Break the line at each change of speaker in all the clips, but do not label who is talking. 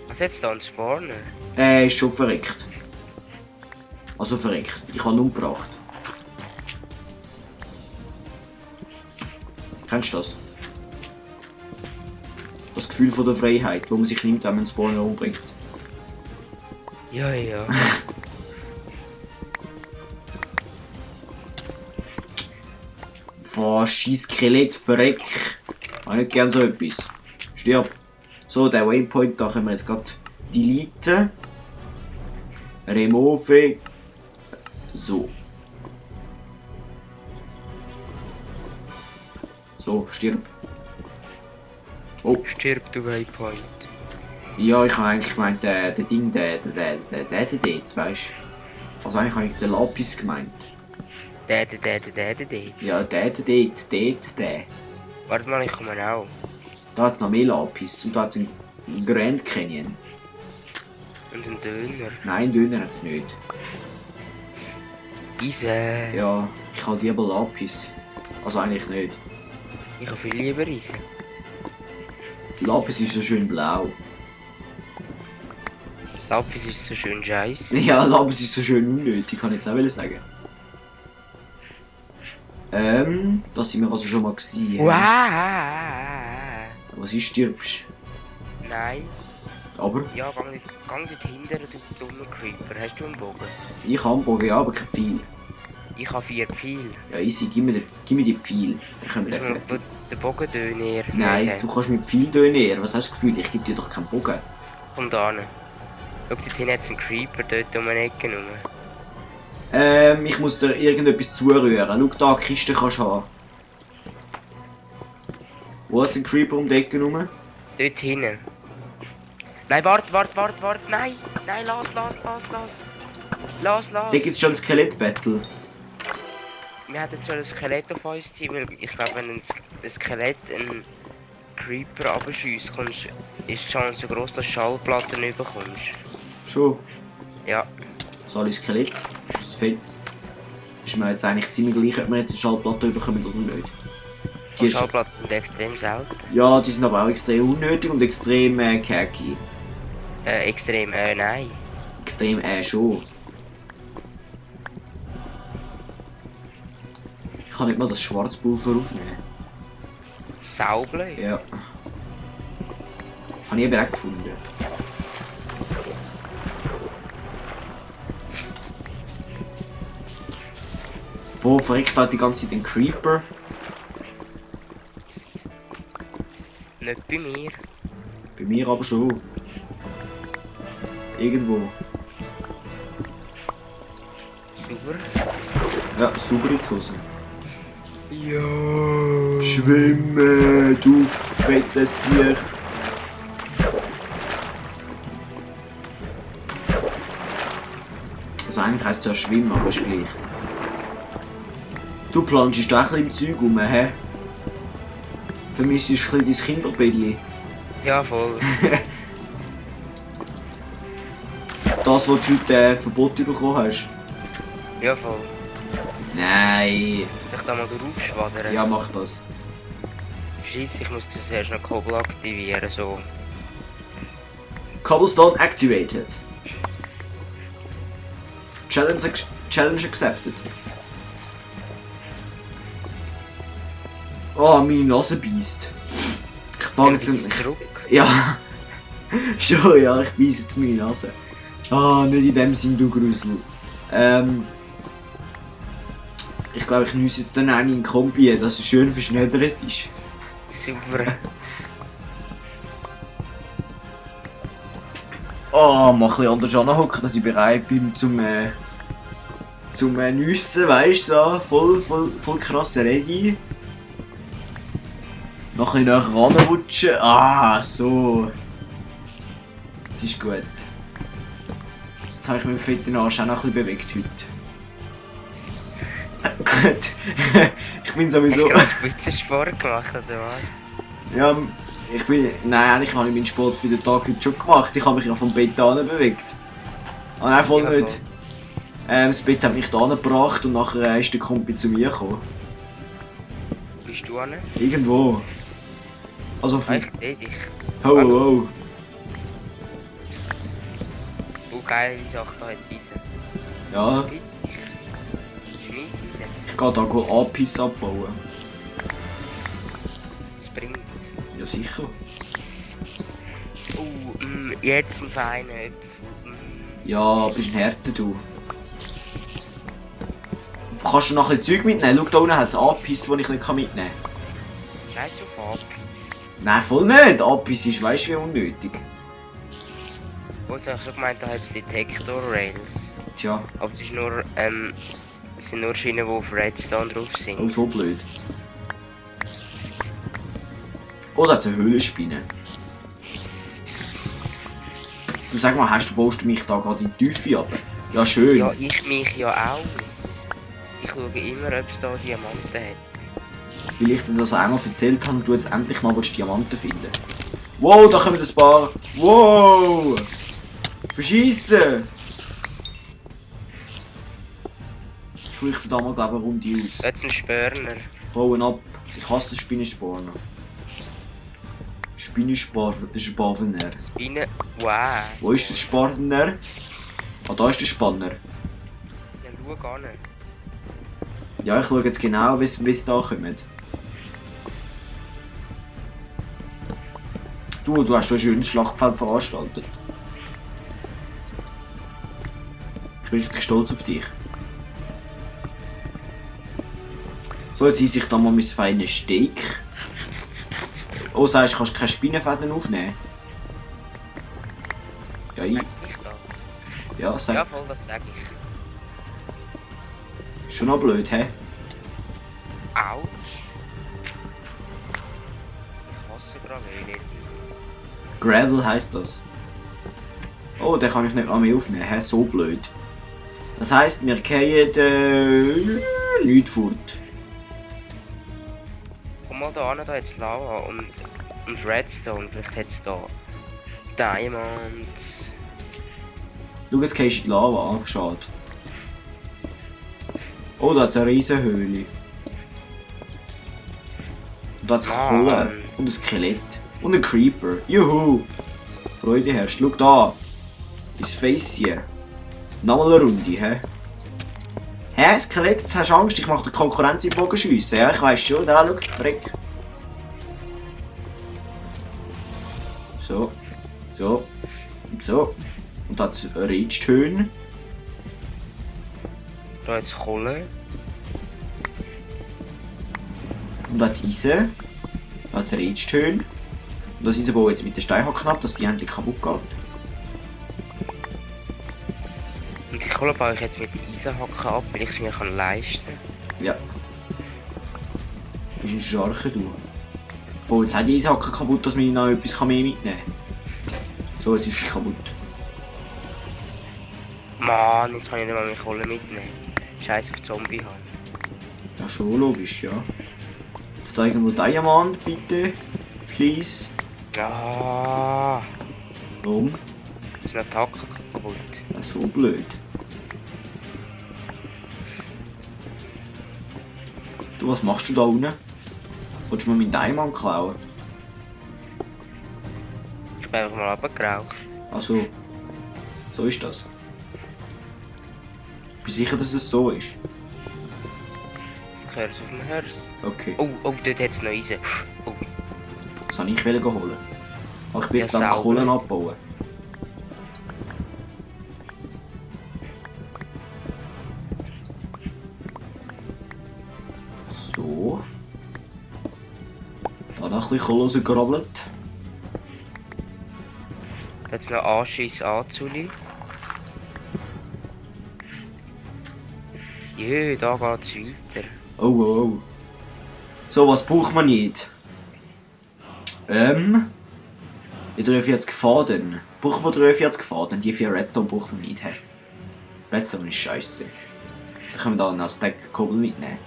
Was jetzt da ein Spawner?
Der ist schon verreckt. Also verreckt. Ich habe ihn umgebracht. Kennst du das? Das Gefühl von der Freiheit, wo man sich nimmt, wenn man einen Spawner umbringt.
Ja, ja.
Was, scheiß Skelett, verreck. Ich habe nicht gern so etwas. Stirb. So, den Waypoint da können wir jetzt gerade deleten. Remove. So. So, stirb. Oh.
Stirb, du Waypoint.
Ja, ich habe eigentlich gemeint, der Ding, der dort, weißt du? Also eigentlich habe ich den Lapis gemeint.
Der.
Ja, dort.
Warte mal, ich komme auch.
Da hat es noch mehr Lapis und da hat es einen Grand Canyon.
Und ein Döner.
Nein, Döner hat es nicht.
Eisen.
Ja, ich habe lieber Lapis. Also eigentlich nicht.
Ich habe viel lieber Eisen.
Lapis ist so schön blau.
Lapis ist so schön scheiße.
Ja, Lapis ist so schön unnötig, kann ich jetzt auch sagen. Da sind wir also schon mal gewesen.
Wow.
Was ist, stirbst?
Nein.
Aber
Ja, gang dort hinter, du dummer Creeper. Hast du einen Bogen?
ich habe einen Bogen, ja, aber kein Pfeil.
Ich habe 4 Pfeile.
Ja, easy, gib mir die Pfeil. Dann können wir
Kannst
den
du
fertig.
den Bogen näher?
Nein, du kannst mit Pfeil tönen. Was hast du das Gefühl? Ich gebe dir doch keinen Bogen.
Komm da hin. Schau, dort hinten hat es einen Creeper, dort um eine Ecke rum.
Ich muss dir irgendetwas zurühren. Schau da, die Kiste kannst du haben. Wo ist ein Creeper um die Ecke rum?
Dort hinten. Nein, warte. Nein, lass.
Da gibt es schon ein Skelett-Battle.
Wir hätten so ein Skelett auf uns ziehen, weil ich glaube, wenn ein Skelett einen Creeper abschießt, ist die Chance so groß, dass du Schallplatten nicht bekommst.
Schon.
Ja.
So alle Skelett. Ist das fett? Ist mir jetzt eigentlich ziemlich gleich, ob wir jetzt eine Schallplatte bekommen oder nicht.
Die Schallplatten sind extrem selten.
Ja, die sind aber auch extrem unnötig und extrem khaki.
Extrem, nein.
Extrem schon. Ich kann nicht mal das Schwarzpulver aufnehmen.
Saublöd.
Ja. Habe ich eben auch gefunden. Wo verreckt halt die ganze Zeit den Creeper?
Nicht bei mir.
Bei mir aber schon. Irgendwo.
Super.
Ja, sauber in die Hose.
Ja.
Schwimmen, du fette Siech. Also eigentlich heisst es ja schwimmen, aber ist gleich. Du planschst auch ein bisschen im Zeug rum, hä? Vermisst du ein bisschen dein Kinderbettchen?
Ja, voll.
Das, was du heute Verbot bekommen hast?
Ja, voll.
Nein.
Ich da mal draufschwadern.
Ja, mach das.
Scheisse, ich muss das erst noch Kobel aktivieren, so.
Cobblestone activated. Challenge accepted. Oh, meine Nase beißt. Ich fange
Dann
jetzt
zurück.
Ja. Schon, ja, ich beiß jetzt meine Nase. Ah, nicht in dem Sinn, du Grusel. Ich glaube, ich nüsse jetzt dann eine in Kombi, dass es schön verschnellert ist.
Super.
Oh, mach ein bisschen anders anhocken, dass ich bereit bin zum Nüssen, weißt du, so. Voll krass ready. Noch ein bisschen näher ranrutschen. Ah, so. Das ist gut. Jetzt habe ich meinen fetten Arsch auch noch ein bisschen bewegt heute. Gut. Ich bin sowieso...
Hast du gerade Spitzensport gemacht, oder was?
Ja, ich bin... Nein, eigentlich habe ich meinen Sport für den Tag heute schon gemacht. Ich habe mich ja vom Bett an bewegt. Und einfach
Ja,
nicht. Das Bett hat mich da gebracht und nachher ist der Kumpel zu mir gekommen.
Bist du an?
Irgendwo. Also
Ah,
für...
ich seh dich.
Oh, oh,
Oh, geile Sache, da jetzt Eisen.
oh. Ja,
Vergiss dich. Schmeiss Eisen.
ich gehe da APIs abbauen.
Das bringt's.
Ja, sicher.
Oh, jetzt ein feiner Äpfel.
Ja, bist ein Härte, du. Kannst du noch ein Zeug mitnehmen? Schau, da unten hat es APIs, die ich nicht mitnehmen kann.
Scheiß auf Apis.
Nein, voll nicht. APIs ist, weißt du, wie unnötig.
Oh, jetzt hab ich schon gemeint, da hat es Detektor-Rails.
Tja,
Aber es ist nur, es sind nur Schienen, die auf Redstone drauf sind.
auch so blöd. Oh, da hat es eine Höhlenspinne. Du sag mal, baust du mich da gerade in die Tiefe ab? Ja, schön.
Ja, ich mich ja auch. Ich schaue immer, ob es da Diamanten hat.
Weil ich dir das einmal erzählt habe und du jetzt endlich mal Diamanten finden. Wow, da kommen ein paar. Wow! Verschießen! Ich fürchte da mal, glaube ich, eine Runde aus.
Jetzt ein Spörner.
Bauen ab. Ich hasse Spinnenspawner. Spinnenspawner.
Spinne. Wow.
Wo ist der Spawner? Ah, da ist der Spanner.
Ja, schau gar nicht.
Ja, ich schaue jetzt genau, wie es da kommt. Du hast ein schönes Schlachtfeld veranstaltet. Ich bin richtig stolz auf dich. So, jetzt esse ich da mal mein feines Steak. Oh, sagst du, kannst keine Spinnenfäden aufnehmen? Ja,
Sag ich das?
ja, sag.
Ja, voll, das sag ich.
Schon noch blöd, hä?
Autsch. Ich hasse Gravel.
Gravel heisst das. Oh, den kann ich nicht an mich aufnehmen, hä? So blöd. Das heisst, wir gehen nichts fort.
Komm mal da hin, da jetzt Lava und Redstone. Vielleicht hat es da Diamonds.
Schau, jetzt gehst du in die Lava an, schade. Oh, da hat es eine riesen Höhle. Und da hat es Kohle und ein Skelett. Und ein Creeper. Juhu! Freude herrscht. Schau da! Ins Face hier. Nochmal eine Runde, hä? Hä? Skelett, jetzt hast du Angst, ich mache die Konkurrenz im Bogenschiessen. Ja, ich weiss schon. Da, schau, Freck. So. So. Und so. Und da hat es Redstone.
Da jetzt Kohle.
Und da hat es Eisen. Da hat es Redstone. Und das Eisen baue ich jetzt mit den Steinhacken ab, dass die endlich kaputt geht.
Und die Kohle baue ich jetzt mit Eisenhacken ab, weil ich es mir leisten kann.
Ja. Du bist ein Scharcher, du. Oh, jetzt hat die Eishacken kaputt, dass man noch etwas mehr mitnehmen kann. So, jetzt ist sie kaputt.
Mann, jetzt kann ich nicht mal meine Kohle mitnehmen. Scheiß auf Zombie halt.
Ja, schon logisch, ja. Jetzt da irgendwo Diamant, bitte. Please.
Ah,
Warum?
jetzt sind noch die Hacken kaputt.
Ja, so blöd. Du, was machst du da unten? Willst du mir meinen Diamant klauen?
Ich bin einfach mal runtergeraucht.
Also, so ist das. Bist du sicher, dass es so ist?
Ich höre es auf dem Hörs.
Okay,
Oh, oh, dort hat es noch Eisen. Oh,
das wollte ich holen. Aber ich bin jetzt
Ja,
am
sauber.
Kohlen abbauen. So. Da noch ein bisschen Kohle rausgerabelt.
da hat es noch Anschiss Anzuli. Jö, da geht's weiter.
Oh, oh, oh. So, was braucht man nicht? Die 43 Faden. Brauchen wir 43 Faden? Die 4 Redstone braucht man nicht. He? Redstone ist scheiße. Da können wir da noch ein Stack Kohle mitnehmen.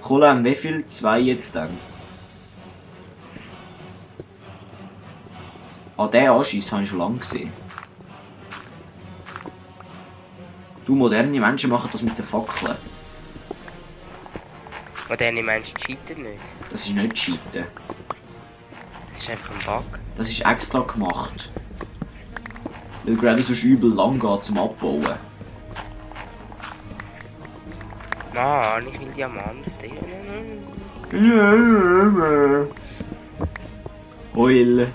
Kohle haben wie viel? 2 jetzt dann. Ah, den Anschiss habe ich schon lange gesehen. Du, moderne Menschen machen das mit den Fackeln.
Und dann Menschen cheaten nicht.
Das ist nicht Cheaten.
Das ist einfach ein Bug.
Das ist extra gemacht. Weil gerade sonst übel lang geht zum Abbauen.
Mann, ich will Diamanten.
Oil.